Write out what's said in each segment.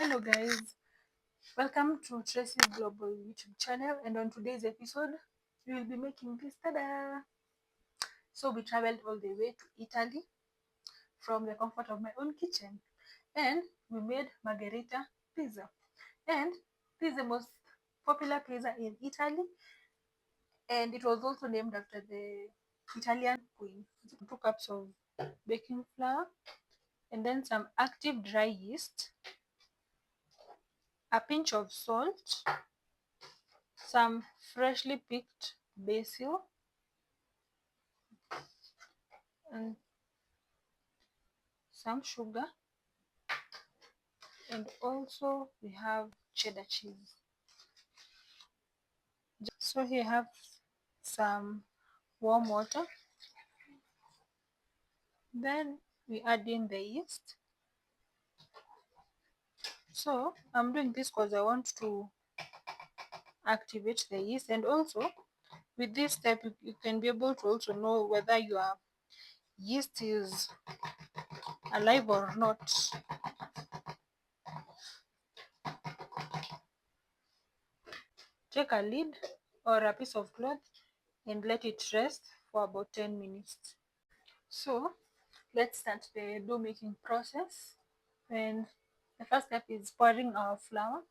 Hello guys, welcome to Tracy's Global YouTube channel, and on today's episode we will be making this. Tada! So we traveled all the way to Italy from the comfort of my own kitchen, and we made Margherita pizza. And this is the most popular pizza in Italy, and it was also named after the Italian queen. 2 cups of baking flour, and then some active dry yeast, a pinch of salt, some freshly picked basil, and some sugar, and also we have cheddar cheese. So here I have some warm water, then we add in the yeast. So I'm doing this because I want to activate the yeast, and also with this step you can be able to also know whether your yeast is alive or not. Take a lid or a piece of cloth and let it rest for about 10 minutes. So let's start the dough making process. And the first step is pouring our flour.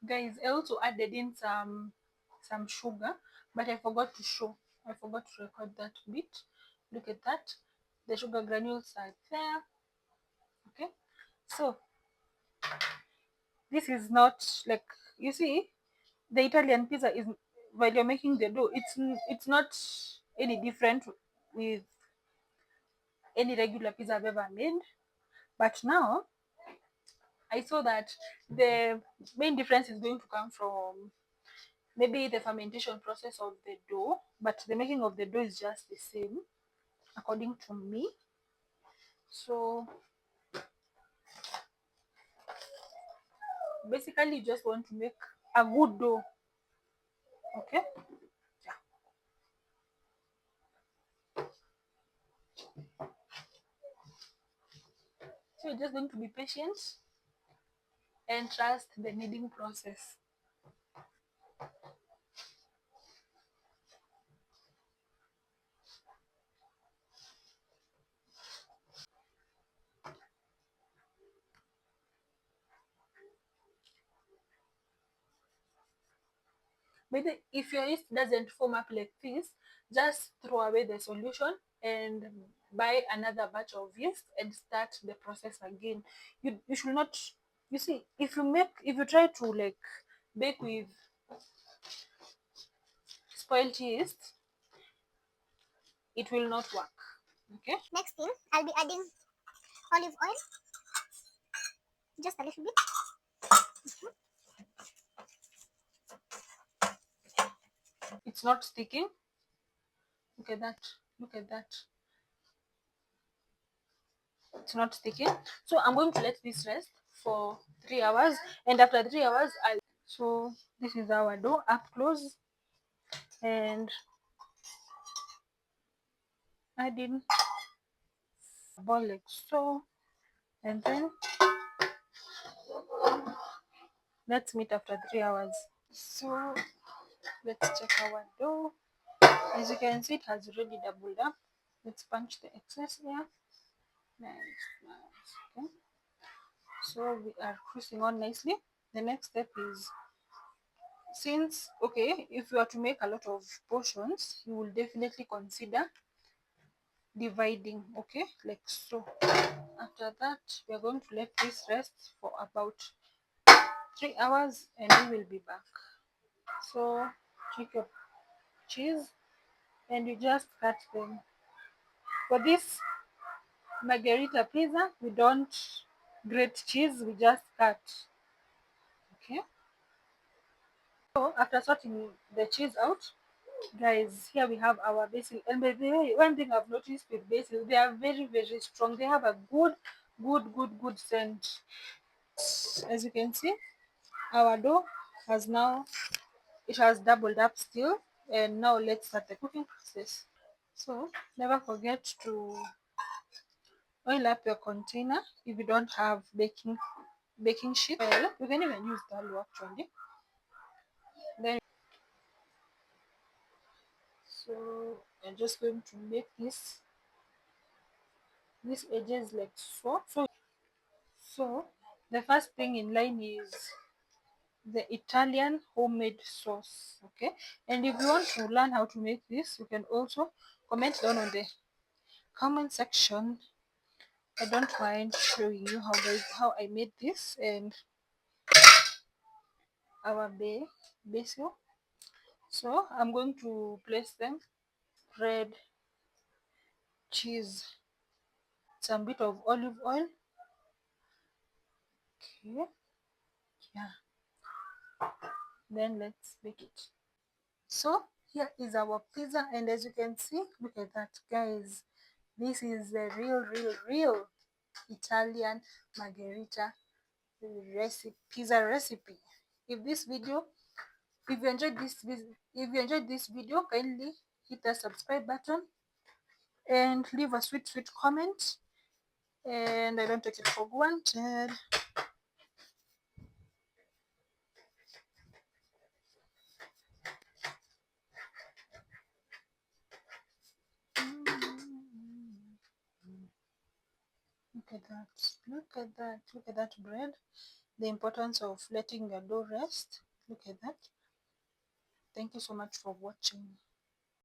Guys, I also added in some sugar, but I forgot to show. I forgot to record that bit. Look at that. The sugar granules are there. Okay. So this is not like, you see, the Italian pizza is, while you're making the dough, it's not any different with any regular pizza I've ever made. But now I saw that the main difference is going to come from maybe the fermentation process of the dough, but the making of the dough is just the same, according to me. So basically, you just want to make a good dough. Okay. Yeah. So you're just going to be patient and trust the kneading process. Maybe if your yeast doesn't form up like this, just throw away the solution and buy another batch of yeast and start the process again. You should not, you see, if you try to like bake with spoiled yeast, it will not work. Okay. Next thing, I'll be adding olive oil, just a little bit. It's not sticking. Look at that. Look at that. It's not sticking. So I'm going to let this rest for 3 hours, and after 3 hours I'll. So this is our dough up close, and add in a ball like so, and then let's meet after 3 hours. So let's check our dough. As you can see, it has already doubled up. Let's punch the excess here. Nice, nice. Okay. So we are cruising on nicely. The next step is, since okay, if you are to make a lot of portions, you will definitely consider dividing. Okay, like so. After that, we are going to let this rest for about 3 hours, and we will be back. So take your cheese and you just cut them. For this Margherita pizza, we don't grate cheese, we just cut. Okay. So after sorting the cheese out, guys, here we have our basil. And by the way, one thing I've noticed with basil, they are very, very strong. They have a good scent. As you can see, our dough has now, it has doubled up still. And now let's start the cooking process. So never forget to Oil up your container. If you don't have baking sheet, well, you can even use dalo actually. Then so I'm just going to make this edges like so. So the first thing in line is the Italian homemade sauce. Okay, and if you want to learn how to make this, you can also comment down on the comment section. I don't mind showing you how I made this and our basil. So I'm going to place them, bread, cheese, some bit of olive oil. Okay, yeah. Then let's bake it. So here is our pizza, and as you can see, look at that, guys. This is the real Italian Margherita pizza recipe. If this video, if you enjoyed this video, kindly hit the subscribe button and leave a sweet comment. And I don't take it for granted. Look at that. Look at that. Look at that bread. The importance of letting your dough rest. Look at that. Thank you so much for watching.